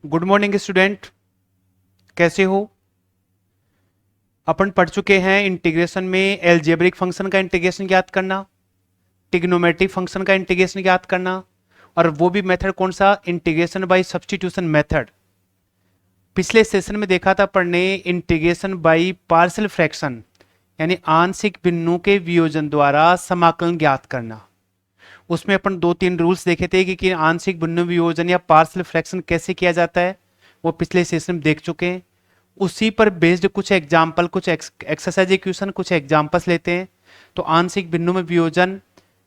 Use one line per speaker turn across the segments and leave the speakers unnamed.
Good morning student, कैसे हो। अपन पढ़ चुके हैं इंटीग्रेशन में एलजेब्रिक फंक्शन का इंटीग्रेशन ज्ञात करना, ट्रिग्नोमेट्रिक फंक्शन का इंटीग्रेशन ज्ञात करना, और वो भी मेथड कौन सा, इंटीग्रेशन बाय सब्स्टिट्यूशन मेथड। पिछले सेशन में देखा था पढ़ने इंटीग्रेशन बाय पार्शियल फ्रैक्शन, यानी आंशिक भिन्नों के वियोजन द्वारा समाकलन ज्ञात करना। उसमें अपन दो तीन रूल्स देखे थे कि आंशिक भिन्न वियोजन या पार्शियल फ्रैक्शन कैसे किया जाता है, वो पिछले सेशन में देख चुके हैं। उसी पर बेस्ड कुछ एग्जाम्पल, कुछ एक्सरसाइज इक्वेशन, कुछ एग्जाम्पल्स लेते हैं। तो आंशिक भिन्नों में वियोजन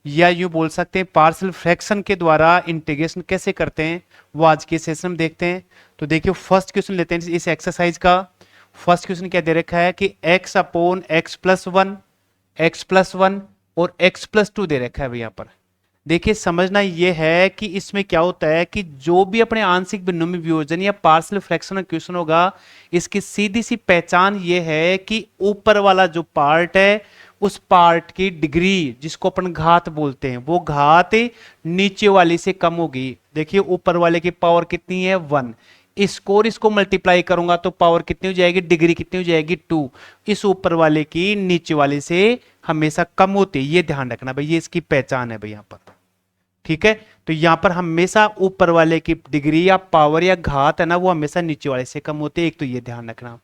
या यूं बोल सकते हैं पार्शियल फ्रैक्शन के द्वारा इंटीग्रेशन कैसे करते हैं, वो आज के सेशन में देखते हैं। तो देखिए फर्स्ट क्वेश्चन लेते हैं इस एक्सरसाइज का। फर्स्ट क्वेश्चन क्या दे रखा है कि x upon x plus one और x प्लस टू दे रखा है भाई। यहाँ पर देखिए समझना यह है कि इसमें क्या होता है कि जो भी अपने आंशिक भिन्नों में वियोजन या पार्शियल फ्रैक्शन क्वेश्चन होगा, इसकी सीधी सी पहचान ये है कि ऊपर वाला जो पार्ट है उस पार्ट की डिग्री, जिसको अपन घात बोलते हैं, वो घात नीचे वाली से कम होगी। देखिए ऊपर वाले की पावर कितनी है 1, इसको मल्टीप्लाई करूंगा तो पावर कितनी हो जाएगी, डिग्री कितनी हो जाएगी 2। इस ऊपर वाले की नीचे वाले से हमेशा कम होती है, ये ध्यान रखना भाई, ये इसकी पहचान है भाई यहाँ पर। ठीक है, तो यहां पर हमेशा ऊपर वाले की डिग्री या पावर या घात है ना, वो हमेशा नीचे वाले से कम होते हैं। एक तो ये ध्यान रखना।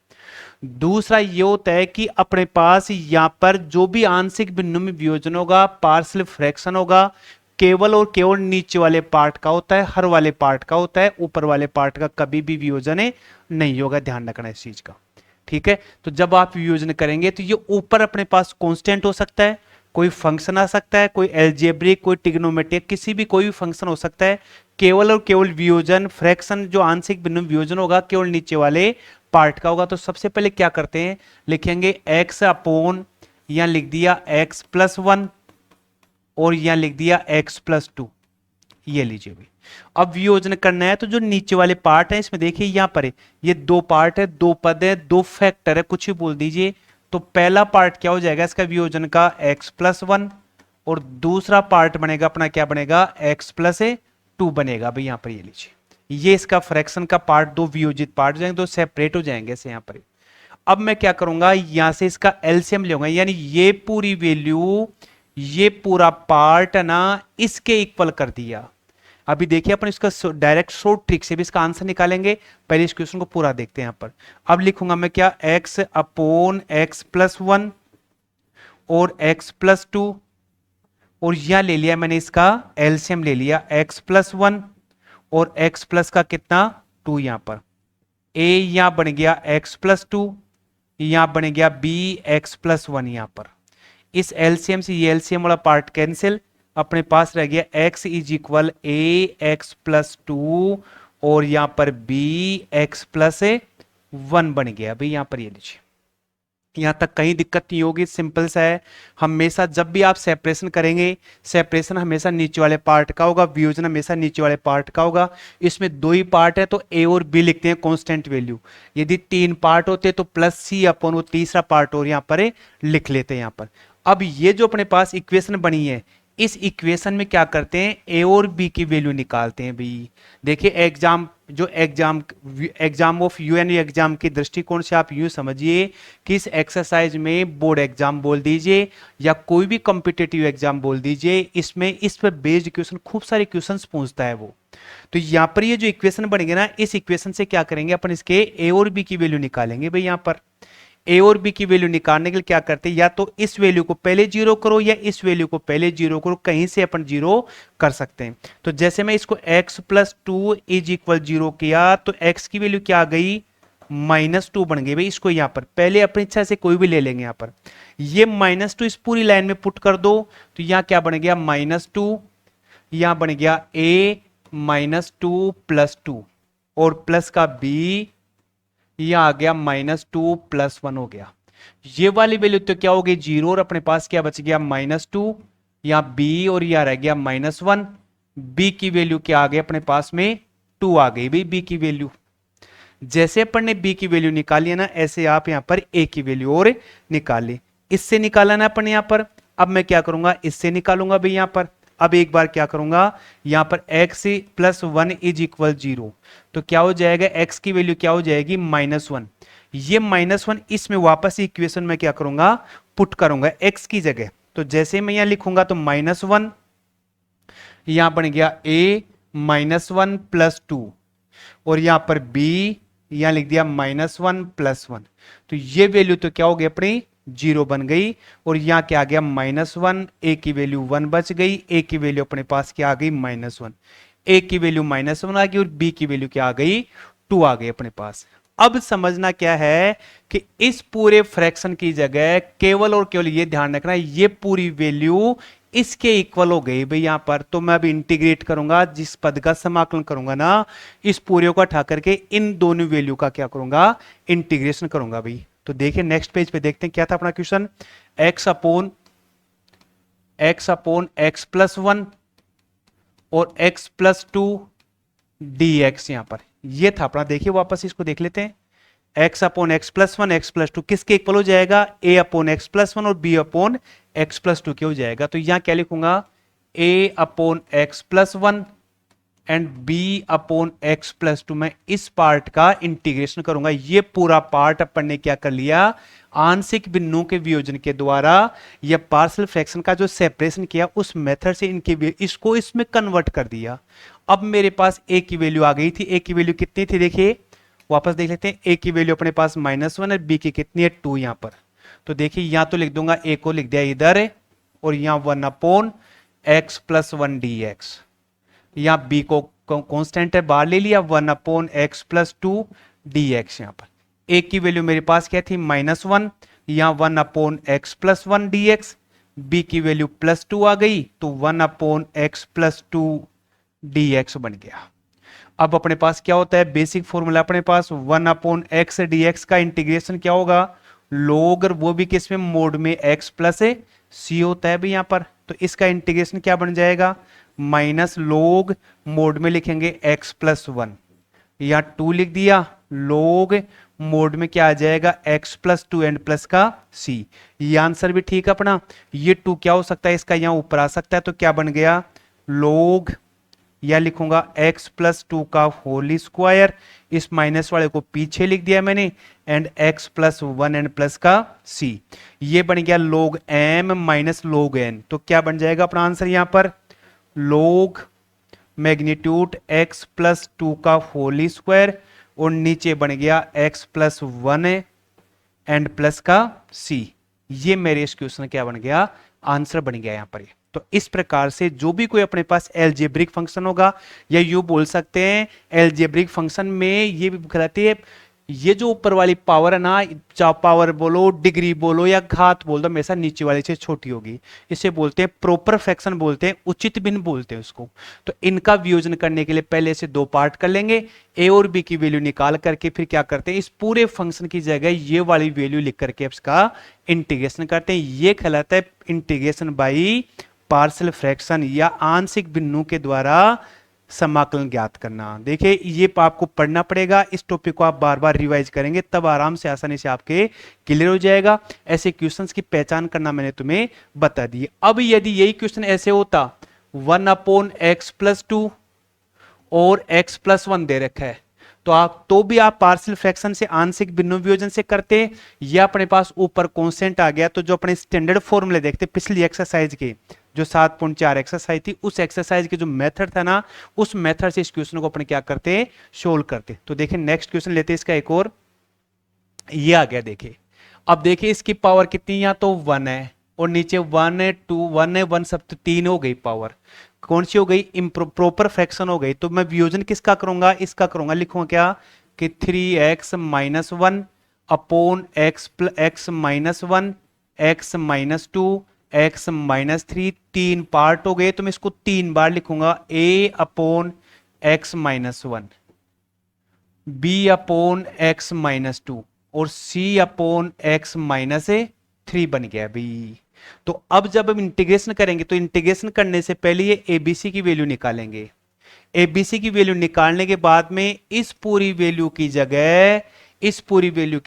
दूसरा ये होता है कि अपने पास यहां पर जो भी आंशिक भिन्नों में वियोजन होगा, पार्शियल फ्रैक्शन होगा, केवल और केवल नीचे वाले पार्ट का होता है, हर वाले पार्ट का होता है, ऊपर वाले पार्ट का कभी भी वियोजन नहीं होगा। ध्यान रखना इस चीज का। ठीक है, तो जब आप वियोजन करेंगे तो ये ऊपर अपने पास कांस्टेंट हो सकता है, कोई फंक्शन आ सकता है, कोई एल्जेब्रिक, कोई ट्रिग्नोमेट्रिक, किसी भी कोई भी फंक्शन हो सकता है। केवल और केवल वियोजन फ्रैक्शन जो आंशिक भिन्न वियोजन होगा केवल नीचे वाले पार्ट का होगा। तो सबसे पहले क्या करते हैं, लिखेंगे x अपॉन, यहां लिख दिया x प्लस 1 और यहां लिख दिया x प्लस 2। ये लीजिए भाई, अब वियोजन करना है तो जो नीचे वाले पार्ट है इसमें देखिए यहां पर ये दो पार्ट है, दो पद है, दो फैक्टर है, कुछ भी बोल दीजिए। तो पहला पार्ट क्या हो जाएगा इसका वियोजन का x प्लस 1, और दूसरा पार्ट बनेगा अपना क्या बनेगा, x प्लस 2 बनेगा भाई। यहां पर ये लीजिए, ये इसका फ्रैक्शन का पार्ट, दो वियोजित पार्ट हो जाएंगे, दो सेपरेट हो जाएंगे ऐसे यहां पर। अब मैं क्या करूंगा, यहां से इसका एलसीएम लूंगा, यानी ये पूरी वैल्यू, ये पूरा पार्ट है ना, इसके इक्वल कर दिया। अभी देखिए अपन इसका डायरेक्ट शॉर्ट ट्रिक से भी इसका आंसर निकालेंगे। पहले इस क्वेश्चन को पूरा देखते हैं यहां पर। अब लिखूंगा मैं क्या, x अपॉन एक्स प्लस 1 और x प्लस 2, और यहां ले लिया मैंने इसका एलसीएम ले लिया, x प्लस 1 और x प्लस का कितना 2। यहां पर a यहां बन गया x प्लस 2, यहां बन गया b x प्लस 1। यहां पर इस एलसीएम से ये एलसीएम वाला पार्ट कैंसिल, अपने पास रह गया x is equal A x plus 2 और यहां पर b x प्लस 1 बन गया भाई। यहां पर ये लीजिए, यहां तक कहीं दिक्कत नहीं होगी, सिंपल सा है। हमेशा जब भी आप सेपरेशन करेंगे, सेपरेशन हमेशा नीचे वाले पार्ट का होगा, वियोजन हमेशा नीचे वाले पार्ट का होगा। इसमें दो ही पार्ट है तो a और b लिखते हैं कांस्टेंट वैल्यू। यदि तीन पार्ट होते तो प्लस c अपॉन वो तीसरा पार्ट और यहां पर लिख लेते हैं यहां पर। अब ये जो अपने पास इक्वेशन बनी है, इस इक्वेशन में क्या करते हैं, ए और बी की वैल्यू निकालते हैं भाई। देखिए एग्जाम ऑफ यूएनयू एग्जाम के दृष्टिकोण से आप यूं समझिए कि इस एक्सरसाइज में बोर्ड एग्जाम बोल दीजिए या कोई भी कॉम्पिटिटिव एग्जाम बोल दीजिए, इसमें इस पर बेस्ड क्वेश्चन, खूब सारे क्वेश्चंस पूछता है वो। तो यहां पर ये जो इक्वेशन बनेंगे ना, इस इक्वेशन से क्या करेंगे अपन, इसके ए और बी की वैल्यू निकालेंगे भाई। यहां पर ए और बी की वैल्यू निकालने के लिए क्या करते हैं, या तो इस वैल्यू को पहले जीरो करो या इस वैल्यू को पहले जीरो करो, कहीं से अपन जीरो कर सकते हैं। तो जैसे मैं इसको x plus 2 is equal zero किया तो x की वैल्यू क्या आ गई, -2 बन गई भाई। इसको यहां पर पहले अपनी इच्छा से कोई भी ले लेंगे, यहां पर ये -2 इस पूरी लाइन में पुट कर दो तो यहां क्या बन गया, -2, यहां बन गया a -2 प्लस 2 और प्लस का b, यह आ गया -2 प्लस 1 हो गया। ये वाली वैल्यू तो क्या हो गई, जीरो, और अपने पास क्या बच गया -2, यहां b और यह रह गया -1। b की वैल्यू क्या आ गई अपने पास में 2 आ गई भाई b की वैल्यू। जैसे अपन ने b की वैल्यू निकाली है ना, ऐसे आप यहां पर a की वैल्यू और निकाल ली। इससे निकाला ना अपन यहां पर, अब मैं क्या करूंगा, इससे निकालूंगा भाई। यहां पर अब एक बार क्या करूंगा, यहां पर x प्लस 1 इज इक्वल 0, तो क्या हो जाएगा, x की वैल्यू क्या हो जाएगी -1। ये -1 इसमें वापस इक्वेशन में क्या करूंगा, पुट करूंगा x की जगह। तो जैसे मैं यहां लिखूंगा तो -1, यहां बन गया a -1 प्लस 2, और यहां पर b यहां लिख दिया -1 प्लस 1। तो ये वैल्यू तो क्या हो गई अपनी 0 बन गई, और यहां क्या आ गया -1, a की वैल्यू 1 बच गई, a की वैल्यू अपने पास क्या आ गई -1, a की वैल्यू -1 आ गई, और b की वैल्यू क्या आ गई 2 आ गई अपने पास। अब समझना क्या है कि इस पूरे फ्रैक्शन की जगह केवल और केवल ये ध्यान रखना, ये पूरी वैल्यू इसके इक्वल हो गई भाई यहां पर। तो मैं अब इंटीग्रेट करूंगा, जिस पद का समाकलन करूंगा ना, इस पूरे को हटा करके इन दोनों वैल्यू का क्या करूंगा, इंटीग्रेशन करूंगा भाई। तो देखिए नेक्स्ट पेज पे देखते हैं क्या था अपना question, x upon x plus 1 और x प्लस 2 dx, यहां पर ये था अपना। देखिए वापस इसको देख लेते हैं, x upon x plus 1 x plus 2 किसके इक्वल हो जाएगा, a अपॉन एक्स प्लस 1 और b अपॉन एक्स प्लस 2 के हो जाएगा। तो यहां क्या लिखूंगा, a upon x plus 1 and b upon x plus 2, मैं इस पार्ट का इंटीग्रेशन करूंगा। ये पूरा पार्ट अपन ने क्या कर लिया, आंशिक भिन्नों के वियोजन के द्वारा या पार्शियल फ्रैक्शन का जो सेपरेशन किया उस मेथड से इनके इसको इसमें कन्वर्ट कर दिया। अब मेरे पास a की वैल्यू आ गई थी, a की वैल्यू कितनी थी, देखिए वापस देख लेते हैं, a की वैल्यू अपने पास -1 है, b की कितनी है 2 यहां पर। तो देखिए यहां तो लिख दूंगा, a को लिख दिया इधर, और यहां 1 अपॉन एक्स प्लस 1 dx, यहां b को कांस्टेंट है बाहर ले लिया, 1 अपॉन एक्स प्लस 2 dx। यहां पर a की वैल्यू मेरे पास क्या थी -1, यहां 1 upon x plus 1 dx, b की वैल्यू +2 आ गई, तो 1 अपॉन एक्स प्लस 2 dx बन गया। अब अपने पास क्या होता है, बेसिक फॉर्मूला अपने पास 1 अपॉन एक्स dx का इंटीग्रेशन क्या होगा, लोग, और वो भी किस में, मोड में, x प्लस c होता है भी यहां पर। तो इसका इंटीग्रेशन क्या बन जाएगा, माइनस लोग, मोड में लिखेंगे x प्लस 1, या 2 लिख दिया, लोग मोड में क्या आ जाएगा, x प्लस 2 एंड प्लस का c। ये आंसर भी ठीक अपना। ये 2 क्या हो सकता है, इसका यहां ऊपर आ सकता है, तो क्या बन गया, लोग, या लिखूंगा x प्लस 2 का होल स्क्वायर, इस माइनस वाले को पीछे लिख दिया मैंने, and x plus 1 and plus का c। ये बन गया log m minus log n। तो क्या बन जाएगा अपना आंसर यहां पर, log मैग्नीट्यूड x प्लस 2 का होल स्क्वायर, और नीचे बन गया x प्लस 1 एंड प्लस का c। ये मेरे इस क्वेश्चन क्या बन गया, आंसर बन गया यहां पर। तो इस प्रकार से जो भी कोई अपने पास एल्जेब्रिक फंक्शन होगा, या यू बोल सकते हैं एल्जेब्रिक फंक्शन में ये भी कहते हैं, ये जो ऊपर वाली पावर है ना, चाहे पावर बोलो, डिग्री बोलो, या घात बोल दो, हमेशा नीचे वाली से छोटी होगी। इसे बोलते हैं प्रोपर फ्रैक्शन, बोलते हैं उचित भिन्न बोलते हैं उसको। तो इनका वियोजन करने के लिए पहले से 2 पार्ट कर लेंगे, a और b की वैल्यू निकाल करके फिर क्या करते हैं, इस पूरे फंक्शन की जगह ये वाली वैल्यू लिख करके इसका इंटीग्रेशन करते हैं। ये कहलाता है इंटीग्रेशन बाई पार्शियल फ्रैक्शन, या आंशिक भिन्नों के द्वारा समाकलन ज्ञात करना। देखिए ये आपको पढ़ना पड़ेगा, इस टॉपिक को आप बार बार रिवाइज करेंगे तब आराम से आसानी से आपके क्लियर हो जाएगा। ऐसे क्वेश्चंस की पहचान करना मैंने तुम्हें बता दी। अब यदि यही क्वेश्चन ऐसे होता, 1 अपॉन एक्स प्लस 2 और x प्लस 1 दे रखा है, तो भी आप पार्शियल फ्रैक्शन से, आंशिक भिन्न वियोजन से करते, या अपने पास ऊपर कांस्टेंट आ गया, तो जो अपने स्टैंडर्ड फॉर्मूले देखते पिछली एक्सरसाइज के, जो 7.4 एक्सरसाइज थी, उस एक्सरसाइज के जो मेथड था ना, उस मेथड से इस क्वेश्चन को अपने क्या करते, सोल्व करते। तो देखिए नेक्स्ट क्वेश्चन लेते इसका एक और, ये आ गया। देखिए अब देखिए इसकी पावर कितनी, यहां तो 1 है और नीचे 1 है, 2 1 है, 1 सब तो 3 हो गई पावर, कौन सी हो गई, इम्प्रॉपर फ्रैक्शन हो गई। तो मैं वियोजन किसका करूंगा, इसका करूंगा, लिखूंगा क्या कि 3x minus 1 upon x minus 1 x minus 2 x minus 3, 3 part हो गए, तो मैं इसको 3 बार लिखूंगा, a upon x minus 1, b upon x minus 2 और c अपॉन एक्स माइनस 3 बन गया भाई। तो अब जब हम इंटीग्रेशन करेंगे, तो इंटीग्रेशन करने से पहले ये एबीसी की वैल्यू निकालेंगे। एबीसी की वैल्यू निकालने के बाद में इस पूरी वैल्यू की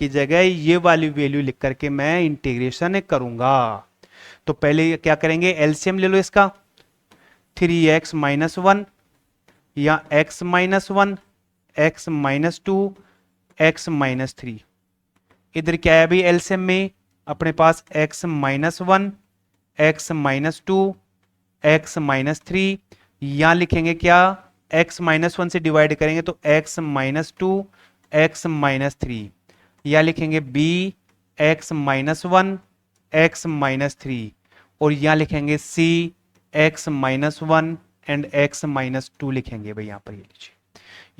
जगह ये वाली वैल्यू लिख करके मैं इंटीग्रेशन करूंगा। तो पहले क्या करेंगे, एलसीएम ले लो इसका, 3x-1 या x-1, x-2, x-3। इधर क्या है भाई एलसीएम में अपने पास x-1, x-2, x-3। यहां लिखेंगे क्या, x-1 से डिवाइड करेंगे तो x-2, x-3। या लिखेंगे b x-1, x-3। और यहां लिखेंगे c x-1 एंड x-2 लिखेंगे भाई। यहां पर ये लीजिए,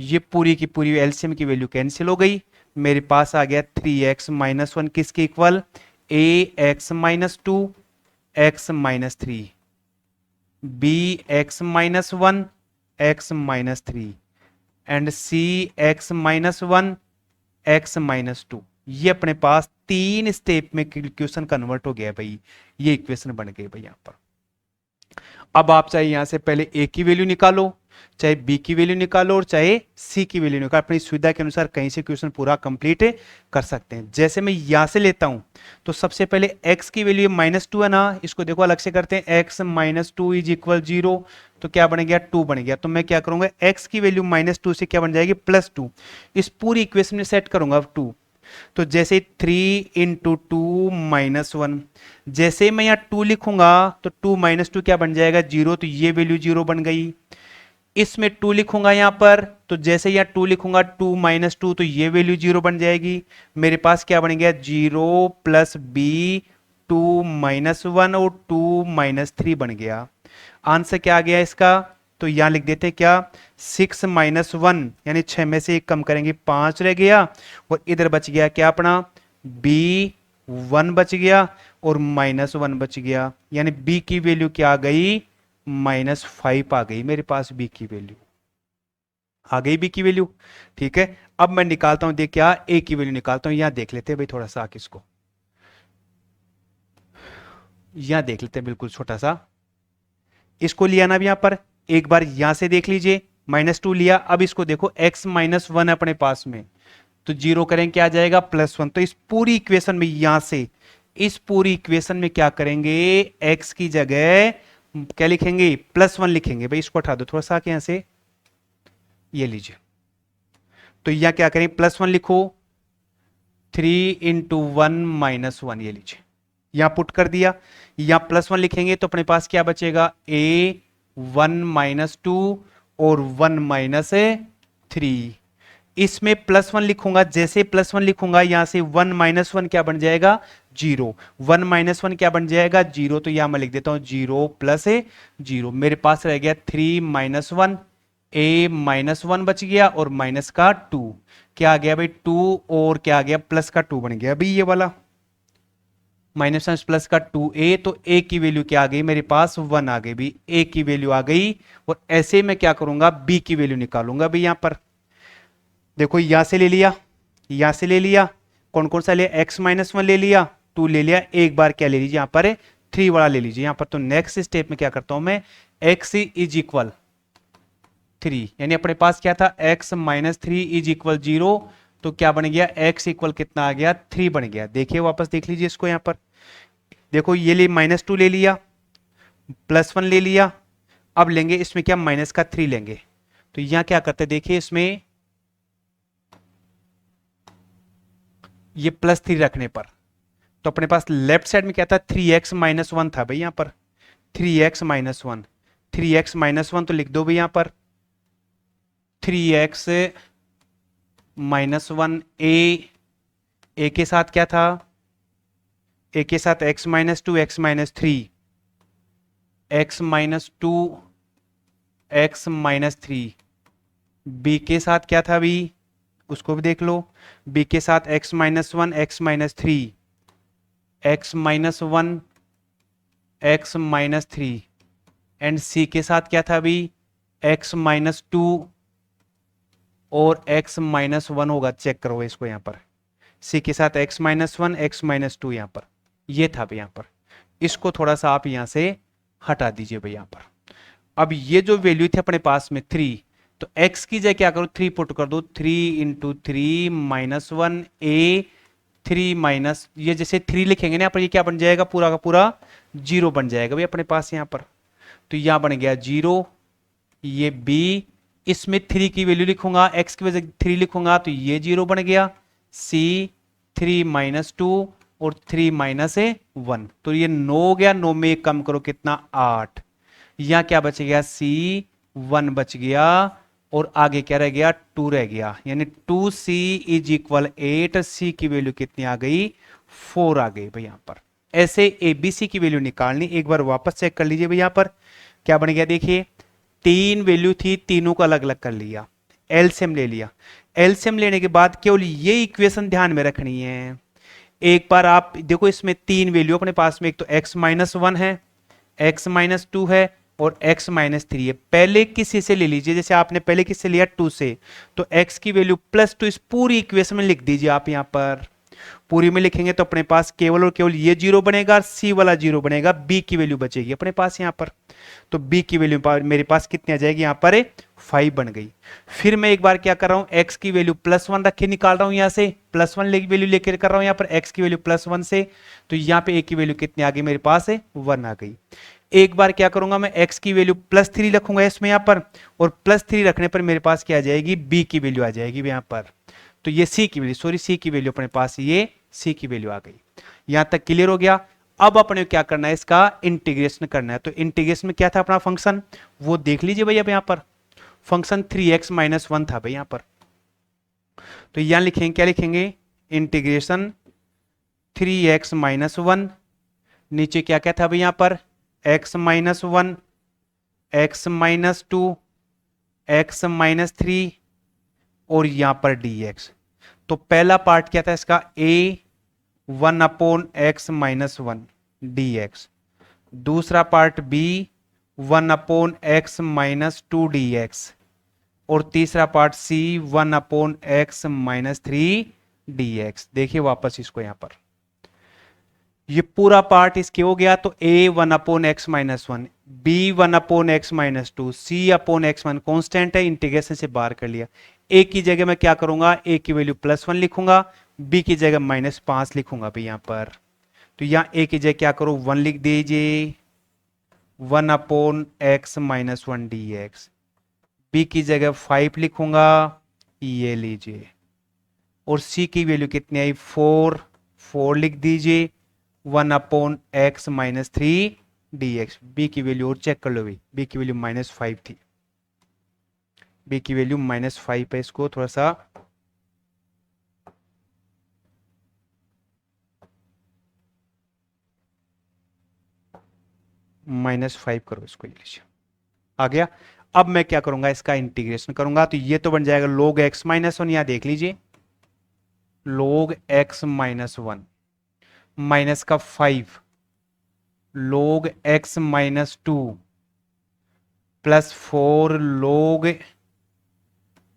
ये पूरी की पूरी एलसीएम की वैल्यू कैंसिल हो गई। मेरे पास आ गया 3x-1 किसके equal, a x-2, x-3, b x-1, x-3 and c x-1, x-2। ये अपने पास 3 स्टेप में इक्वेशन कन्वर्ट हो गया भाई, ये इक्वेशन बन गई भाई यहां पर। अब आप चाहे यहां से पहले a की वैल्यू निकालो, चाहे b की वैल्यू निकालो और चाहे c की वैल्यू निकालो, अपनी सुविधा के अनुसार कहीं से क्वेश्चन पूरा कंप्लीट कर सकते हैं। जैसे मैं यहां से लेता हूं तो सबसे पहले x की वैल्यू -2 है ना, इसको देखो अलग से करते हैं, x-2 इज इक्वल 0, तो क्या बन गया 2 बन गया। तो मैं क्या करूंगा, x की वैल्यू -2 से क्या बन जाएगी +2, इस पूरी इक्वेशन में सेट करूंगा अब 2। तो जैसे 3 इंटू 2 -1, जैसे मैं यहाँ 2 लिखूंगा तो 2 - 2 क्या बन जाएगा 0, तो ये वैल्यू 0 बन गई। इसमें 2 लिखूंगा यहां पर, तो जैसे यहां 2 लिखूंगा 2 - 2 तो ये वैल्यू 0 बन जाएगी। मेरे पास क्या बन गया 0 प्लस b 2 -1 और 2 - 3 बन गया। आंसर क्या आ गया इसका, तो यहां लिख देते क्या 6 - 1 यानी 6 में से 1 कम करेंगे 5 रह गया, और इधर बच गया क्या अपना b 1 बच गया और -1 बच गया, यानी b की वैल्यू क्या आ गई -5 आ गई। मेरे पास b की वैल्यू आ गई, b की वैल्यू। ठीक है, अब मैं निकालता हूं, देख क्या a की वैल्यू निकालता हूं। यहां देख लेते हैं भाई थोड़ा सा, किसको यहां देख लेते हैं, बिल्कुल छोटा सा इसको लिया ना। अब यहां पर एक बार यहां से देख लीजिए, -2 लिया। अब इसको देखो x-1 अपने पास में, तो 0 करें क्या आ जाएगा +1। तो इस पूरी इक्वेशन में यहां से इस पूरी इक्वेशन में क्या करेंगे, x की जगह क्या लिखेंगे +1 लिखेंगे भाई। इसको हटा दो थोड़ा सा यहां से, ये लीजिए। तो यहां क्या करें +1 लिखो, 3 इंटू 1 -1, ये लीजिए यहां पुट कर दिया। यहां +1 लिखेंगे तो अपने पास क्या बचेगा a 1 - 2 और 1 - 3। इसमें +1 लिखूंगा, जैसे +1 लिखूंगा यहां से 1 - 1 क्या बन जाएगा 0, 1 - 1 क्या बन जाएगा 0। तो यहां मैं लिख देता हूं 0 + 0। मेरे पास रह गया 3 - 1, a -1 बच गया और माइनस का 2 क्या आ गया भाई 2, और क्या आ गया प्लस का 2 बन गया भाई ये वाला -1 प्लस का 2a। तो a की वैल्यू क्या आ गई मेरे पास 1 आ गई भी, a की वैल्यू आ गई। और ऐसे मैं क्या करूंगा b की वैल्यू निकालूंगा भाई। यहां पर देखो यहां से ले लिया, यहां से ले लिया, कौन कौन सा लिया x-1 ले लिया, 2 ले लिया, एक बार क्या ले लीजिए यहां पर 3 वाला ले लीजिए यहां पर। तो नेक्स्ट स्टेप में क्या करता हूं मैं, x इज इक्वल 3, यानी अपने पास क्या था x-3 इज इक्वल 0। तो क्या बन गया x इक्वल कितना आ गया 3 बन गया। देखिए वापस देख लीजिए इसको, यहां पर देखो ये ले -2 ले लिया, +1 ले लिया, अब लेंगे इसमें क्या माइनस का 3 लेंगे। तो यहां क्या करते देखिए इसमें ये +3 रखने पर, तो अपने पास लेफ्ट साइड में क्या था 3x-1 था भाई यहां पर, 3x-1, 3x-1 तो लिख दो भाई यहां पर 3x-1 a के साथ क्या था, a के साथ x-2 x-3, x-2 x-3, b के साथ क्या था भी उसको भी देख लो, b के साथ x-1 x-3, x-1 x-3 and c के साथ क्या था भी x-2 और x-1 होगा, चेक करो इसको यहां पर c के साथ x-1 x-2 यहां पर ये था भाई यहां पर। इसको थोड़ा सा आप यहां से हटा दीजिए भाई यहां पर। अब ये जो वैल्यू थी अपने पास में 3, तो x की जगह क्या करो 3 पुट कर दो, 3 इंटू 3 -1 a 3 माइनस ये जैसे 3 लिखेंगे ना यहाँ पर, ये क्या बन जाएगा पूरा का पूरा 0 बन जाएगा भाई अपने पास यहाँ पर। तो यहां बन गया 0, ये b, इसमें 3 की वैल्यू लिखूंगा, x की वजह 3 लिखूंगा तो ये 0 बन गया, c 3 माइनस 2 और 3 माइनस 1, तो ये 9 हो गया, 9 में एक कम करो कितना 8, यहां क्या बच गया c 1 बच गया और आगे क्या रह गया 2 रह गया, यानी 2c इज इक्वल 8, c की वैल्यू कितनी आ गई 4 आ गई भाई। यहां पर ऐसे abc की वैल्यू निकालनी, एक बार वापस चेक कर लीजिए भाई। यहां पर क्या बन गया देखिए, 3 वैल्यू थी, तीनों को अलग अलग कर लिया, एलसीएम ले लिया, एलसीएम लेने के बाद केवल ये इक्वेशन ध्यान में रखनी है। एक बार आप देखो इसमें 3 वैल्यू अपने पास में, एक तो x माइनस 1 है, x माइनस 2 है और x माइनस 3 है। पहले किसी से ले लीजिए, जैसे आपने पहले किससे लिया 2 से, तो x की वैल्यू प्लस 2 इस पूरी इक्वेशन में लिख दीजिए आप। यहां पर पूरी में लिखेंगे तो अपने पास केवल और केवल ये 0 बनेगा, c वाला 0 बनेगा, b की वैल्यू बचेगी अपने पास यहां पर, तो b की वैल्यू मेरे पास कितनी आ जाएगी यहां पर 5 बन गई। फिर मैं एक बार क्या कर रहा हूं, x की वैल्यू +1 रख के निकाल रहा हूं, यहां से +1 वैल्यू लेकर कर रहा हूं यहां पर x की वैल्यू +1 से, तो यहां पे a की वैल्यू कितनी आ गई मेरे पास 1 आ गई। एक बार क्या करूंगा मैं, x की वैल्यू +3 रखूंगा इसमें यहां पर, और +3 रखने पर मेरे पास क्या आ जाएगी, b की वैल्यू आ जाएगी यहां पर, तो ये c की वैल्यू, सॉरी c की वैल्यू अपने पास, ये c की वैल्यू आ गई। यहां तक क्लियर हो गया। अब अपने क्या करना है, इसका इंटीग्रेशन करना है, तो इंटीग्रेशन में क्या था अपना फंक्शन वो देख लीजिए भाई। अब यहां पर फंक्शन 3x माइनस 1 था भाई यहां पर, तो यहां लिखेंगे क्या लिखेंगे, इंटीग्रेशन 3x माइनस 1, नीचे क्या क्या था भाई यहां पर x minus 1, x minus 2, x minus 3 और यहां पर dx। तो पहला पार्ट क्या था इसका, a 1 upon x minus 1 dx, दूसरा part b 1 upon x minus 2 dx, और तीसरा part c 1 upon x minus 3 dx। देखिए वापस इसको यहां पर, ये पूरा पार्ट इसके हो गया, तो a 1 upon x minus 1, b 1 upon x minus 2, c upon x 1 constant है, इंटीग्रेशन से बाहर कर लिया। a की जगह मैं क्या करूंगा, a की वैल्यू +1 लिखूंगा, b की जगह -5 लिखूंगा भाई यहां पर, तो यहां a की जगह क्या करूं 1 लिख दीजिए, 1 upon x minus 1 dx, b की जगह 5 लिखूंगा, ये लीजिए, और c की वैल्यू कितनी आई 4 लिख दीजिए, 1 upon x minus 3 dx, b की वैल्यू और चेक कर लो भाई, b की वैल्यू -5 थी, b की वैल्यू -5 है, इसको थोड़ा सा -5 करो, इसको ये लीजिए आ गया। अब मैं क्या करूंगा, इसका इंटीग्रेशन करूंगा, तो ये तो बन जाएगा log x माइनस 1, यहां देख लीजिए log x माइनस 1 माइनस का 5 log x minus 2 plus 4 log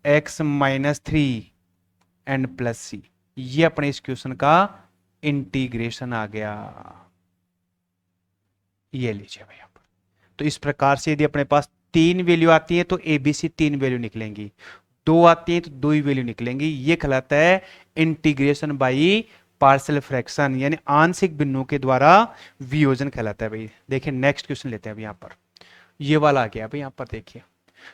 x minus 3 and plus C, ये अपने इस क्वेश्चन का इंटीग्रेशन आ गया, ये लीजिए भाई यहां पर। तो इस प्रकार से यदि अपने पास 3 वैल्यू आती है तो एबीसी 3 वैल्यू निकलेंगी, 2 आती है तो 2 ही वैल्यू निकलेंगी, ये कहलाता है इंटीग्रेशन बाई पार्शियल फ्रैक्शन, यानी आंशिक भिन्नों के द्वारा वियोजन कहलाता है भाई। देखिए नेक्स्ट क्वेश्चन लेते हैं अभी यहां पर, ये वाला आ गया भाई यहां पर देखिए।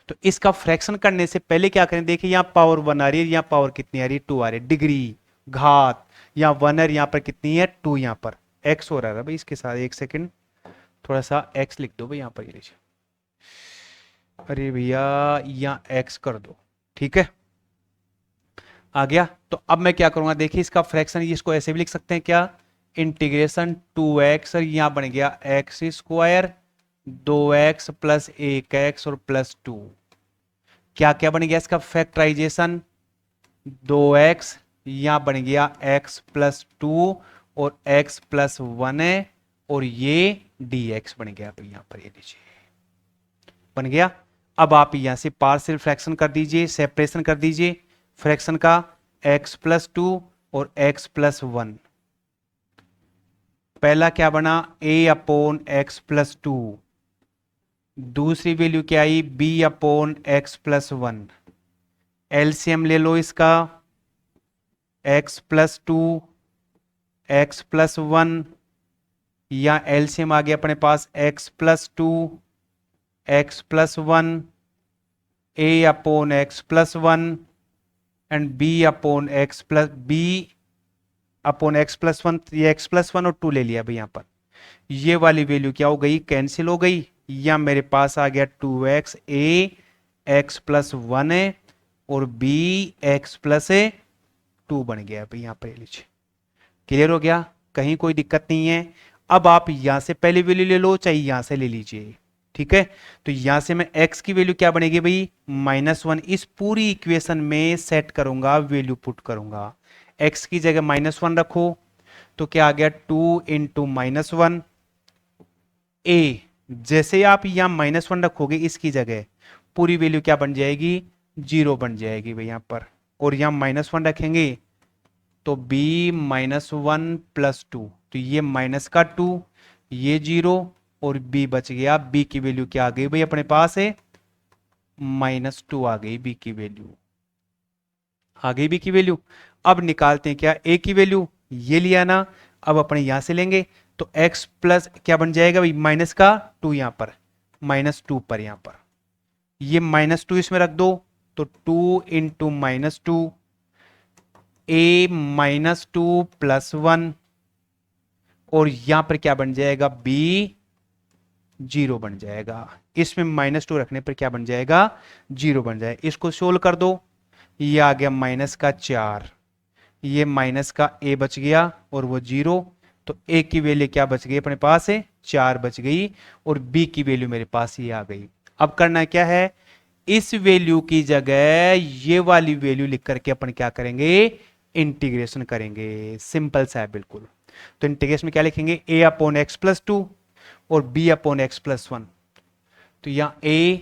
तो इसका फ्रैक्शन करने से पहले क्या करें, देखिए यहां पावर 1 आ रही है, यहां पावर कितनी आ रही है 2 आ रही है, डिग्री घात यहां 1 है, यहां पर कितनी है 2, यहां पर x हो रहा है भाई इसके साथ, एक सेकंड थोड़ा सा x लिख दो भाई यहां पर, ये लीजिए, अरे भैया यहां x कर दो, ठीक है आ गया। तो अब मैं क्या करूंगा, देखिए इसका फ्रैक्शन, इसको ऐसे भी लिख सकते हैं क्या, इंटीग्रेशन 2x और यहां बन गया x square 2x plus 1x और प्लस 2, क्या क्या बन गया इसका फैक्टराइजेशन 2x, यहां बन गया x प्लस 2 और x प्लस 1 है, और ये dx बन गया तो यहां पर, ये लीजिए बन गया। अब आप यहां से पार्शियल फ्रैक्शन कर दीजिए, सेपरेशन कर दीजिए फ्रैक्शन का, x प्लस 2 और x प्लस 1, पहला क्या बना a अपॉन x प्लस 2, दूसरी वैल्यू क्या आई b upon x plus 1, LCM ले लो इसका, x प्लस 2 x प्लस 1, या एलसीएम आ गया अपने पास x plus 2 x plus one, a upon x plus one and b upon x plus b upon x plus one. ये x plus one और two ले लिया भाई यहां पर। ये वाली वैल्यू क्या हो गई, कैंसिल हो गई, या मेरे पास आ गया 2x, ए एक्स प्लस वन है और b x plus a two बन गया भाई यहां पर। लीजिए क्लियर हो गया, कहीं कोई दिक्कत नहीं है। अब आप यहां से पहली वैल्यू ले लो चाहे यहां से ले लीजिए, ठीक है। तो यहां से मैं x की वैल्यू क्या बनेगी भाई, -1। इस पूरी इक्वेशन में सेट करूंगा, वैल्यू पुट करूंगा। x की जगह -1 रखो तो क्या आ गया, 2 इंटू -1 ए। जैसे ही आप यहां -1 रखोगे इसकी जगह, पूरी वैल्यू क्या बन जाएगी, 0 बन जाएगी भाई यहां पर। और यहां -1 रखेंगे तो b -1 प्लस 2, तो ये माइनस का 2, ये 0 और b बच गया। b की वैल्यू क्या आ गई भाई अपने पास है, -2 आ गई b की वैल्यू, आ गई b की वैल्यू। अब निकालते हैं क्या a की वैल्यू, ये लिया ना, अब अपने यहां से लेंगे तो x प्लस क्या बन जाएगा भाई, माइनस का 2 यहां पर, -2 पर यहां पर, ये -2 इसमें रख दो तो 2 इंटू -2 a -2 प्लस 1 और यहां पर क्या बन जाएगा, b 0 बन जाएगा। इसमें -2 रखने पर क्या बन जाएगा, 0 बन जाएगा। इसको सोल्व कर दो, ये आ गया -4, ये माइनस का a बच गया और वो 0, तो a की वैल्यू क्या बच गई अपने पास है, 4 बच गई और b की वैल्यू मेरे पास ये आ गई। अब करना क्या है, इस वैल्यू की जगह ये वाली वैल्यू लिख करके अपन क्या करेंगे, इंटीग्रेशन करेंगे। सिंपल सा है बिल्कुल। तो इंटीग्रेशन में क्या लिखेंगे, a अपॉन एक्स प्लस 2 और b अपॉन एक्स प्लस 1। तो यहां a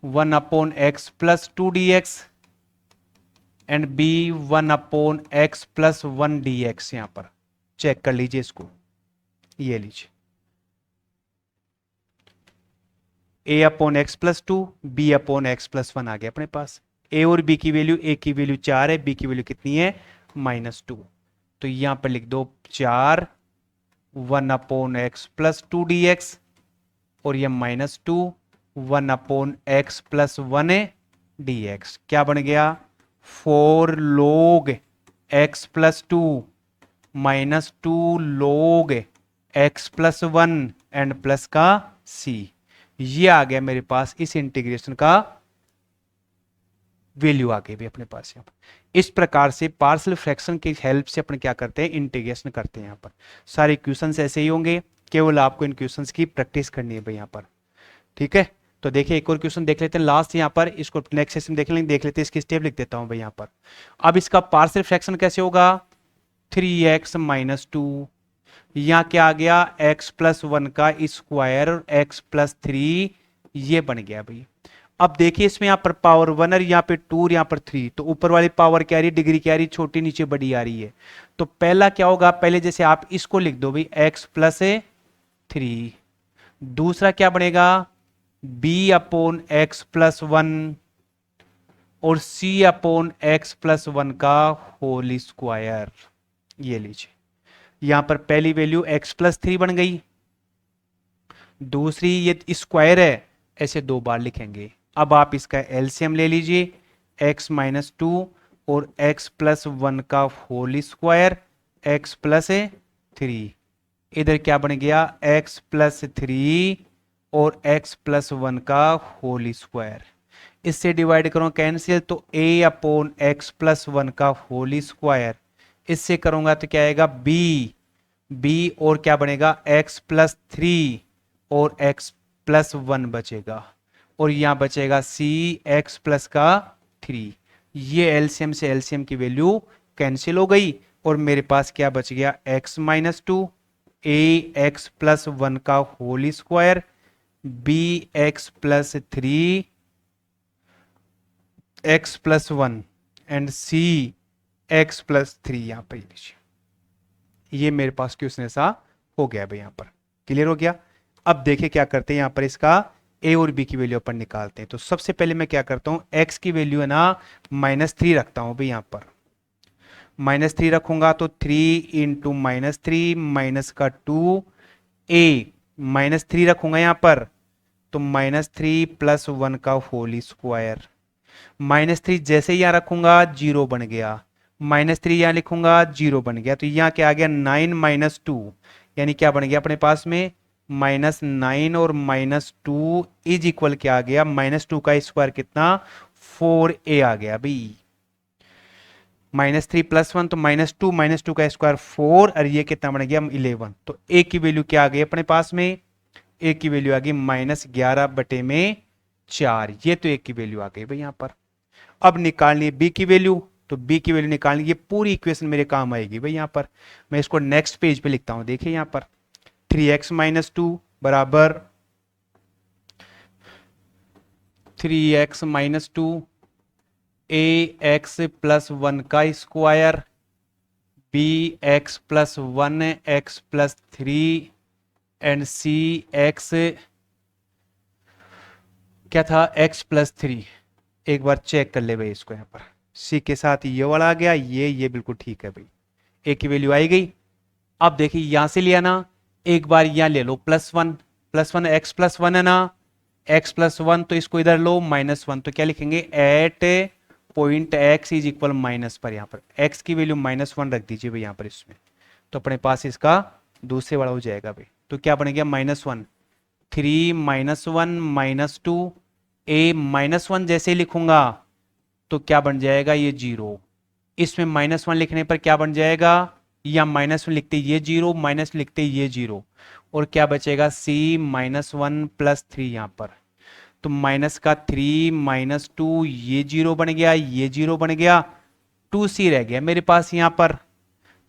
1 upon x plus 2 dx and b 1 upon x plus 1 dx। यहां पर चेक कर लीजिए इसको, ये लीजिए a upon x plus 2, b upon x plus 1 आ गया अपने पास। a और b की वैल्यू, a की वैल्यू 4 है, b की वैल्यू कितनी है, -2। तो यहां पर लिख दो 4 1 अपॉन एक्स प्लस 2 dx और ये -2 1 अपॉन एक्स प्लस 1 है dx। क्या बन गया, 4 log x plus 2 -2 log x plus 1 and plus का c। ये आ गया मेरे पास इस इंटीग्रेशन का वैल्यू आ गई भी अपने पास यहां पर। इस प्रकार से पार्शियल फ्रैक्शन की हेल्प से अपन क्या करते हैं, इंटीग्रेशन करते हैं। यहां पर सारे क्वेश्चंस ऐसे ही होंगे, केवल आपको इन क्वेश्चंस की प्रैक्टिस करनी है भाई यहां पर, ठीक है। तो देखिए एक और क्वेश्चन देख लेते हैं लास्ट यहां पर, इसको नेक्स्ट सेशन देख लेते हैं। इसकी स्टेप लिख देता हूं भाई यहां पर। अब इसका पार्शियल फ्रैक्शन कैसे होगा, 3x - 2, यहां क्या आ गया, x प्लस 1 का स्क्वायर और x प्लस 3, ये बन गया भाई। अब देखिए इसमें यहां पर पावर 1 और यहां पे 2 और यहां पर 3, तो ऊपर वाली पावर क्या आ रही है, डिग्री क्या आ रही है, छोटी, नीचे बड़ी आ रही है। तो पहला क्या होगा, पहले जैसे आप इसको लिख दो भाई x प्लस 3, दूसरा क्या बनेगा, b अपॉन एक्स प्लस 1 और c अपॉन एक्स प्लस 1 का होल स्क्वायर। ये लीजिए यहां पर पहली वैल्यू x प्लस 3 बन गई, दूसरी ये स्क्वायर है, ऐसे दो बार लिखेंगे। अब आप इसका एलसीएम ले लीजिए, x - 2 और x प्लस 1 का होल स्क्वायर, x प्लस 3, इधर क्या बन गया, x प्लस 3 और x प्लस 1 का होल स्क्वायर। इससे डिवाइड करो कैंसिल, तो a अपॉन एक्स प्लस 1 का होल स्क्वायर, इससे करूंगा तो क्या आएगा, b और क्या बनेगा, x प्लस 3 और x प्लस 1 बचेगा और यहां बचेगा c x प्लस का 3। ये एलसीएम से एलसीएम की वैल्यू कैंसिल हो गई और मेरे पास क्या बच गया, x - 2 a x प्लस 1 का whole square, b x plus 3 x plus 1 and c x plus 3। यहां पर लीजिए ये मेरे पास क्वेश्चन ऐसा हो गया भाई, यहां पर क्लियर हो गया। अब देखिए क्या करते हैं, यहां पर इसका a और b की वैल्यू अपन निकालते हैं। तो सबसे पहले मैं क्या करता हूं, x की वैल्यू है ना -3 रखता हूं भाई यहां पर, -3 रखूंगा तो 3 इंटू -3 माइनस का 2 a, -3 रखूंगा यहां पर तो -3 प्लस 1 का होल स्क्वायर। -3 जैसे यहां रखूंगा 0 बन गया, -3 यहां लिखूंगा 0 बन गया, तो यहां क्या आ गया 9 माइनस 2, यानी क्या बन गया अपने पास में -9 और -2 इज इक्वल क्या आ गया, -2 का स्क्वायर कितना 4a आ गया भाई। -3 प्लस 1 तो -2 का स्क्वायर 4 और ये कितना बन गया 11, तो a की वैल्यू क्या आ गई अपने पास में, a की वैल्यू आ गई -11 बटे में 4, ये तो a की वैल्यू आ गई भाई यहां पर। अब निकालनी है b की वैल्यू, तो b की वैल्यू निकालनी, ये पूरी इक्वेशन मेरे काम आएगी भाई यहां पर। मैं इसको नेक्स्ट पेज पे लिखता हूं, देखिए यहां पर 3x माइनस 2 बराबर 3x माइनस 2 ए एक्स प्लस 1 का square b x plus 1 x plus 3 and c x क्या था x प्लस 3। एक बार चेक कर ले भाई इसको, यहां पर c के साथ ये वाला आ गया, ये बिल्कुल ठीक है भाई, a की वैल्यू आई गई। अब देखिए यहां से लिया ना, एक बार यहां ले लो प्लस वन एक्स प्लस 1 है ना, x प्लस 1 तो इसको इधर लो -1, तो क्या लिखेंगे at point x is equal minus पर, यहां पर x की वैल्यू -1 रख दीजिए भाई यहां पर इसमें, तो अपने पास इसका दूसरे वाला हो जाएगा भाई, तो क्या बन गया -1, 3 -1 -2 a -1 जैसे ही लिखूंगा तो क्या बन जाएगा ये 0, इसमें -1 लिखने पर क्या बन जाएगा, या -1 लिखते ये 0 माइनस लिखते ये 0, और क्या बचेगा c -1 प्लस 3 यहां पर, तो माइनस का 3 -2 ये 0 बन गया, ये 0 बन गया, 2c रह गया मेरे पास यहां पर,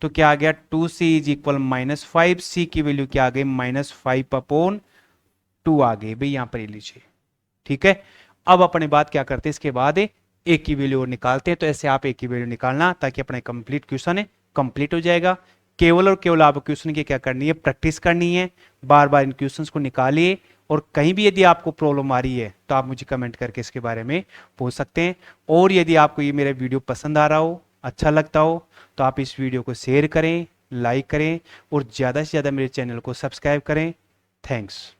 तो क्या आ गया 2c इज इक्वल -5, c की वैल्यू क्या आ गई -5/2 आ गई भाई यहां पर, ये लीजिए ठीक है। अब अपने बात क्या करते हैं, इसके बाद ए की वैल्यू और निकालते हैं, तो ऐसे आप ए की वैल्यू निकालना ताकि अपना कंप्लीट क्वेश्चन है कंप्लीट हो जाएगा। केवल और केवल आप क्वेश्चन की क्या करनी है, प्रैक्टिस करनी है, बार बार इन क्वेश्चंस को निकालिए, और कहीं भी यदि आपको प्रॉब्लम आ रही है तो आप मुझे कमेंट करके इसके बारे में पूछ सकते हैं। और यदि आपको ये मेरा वीडियो पसंद आ रहा हो, अच्छा लगता हो, तो आप इस वीडियो को शेयर करें, लाइक करें और ज़्यादा से ज़्यादा मेरे चैनल को सब्सक्राइब करें। थैंक्स।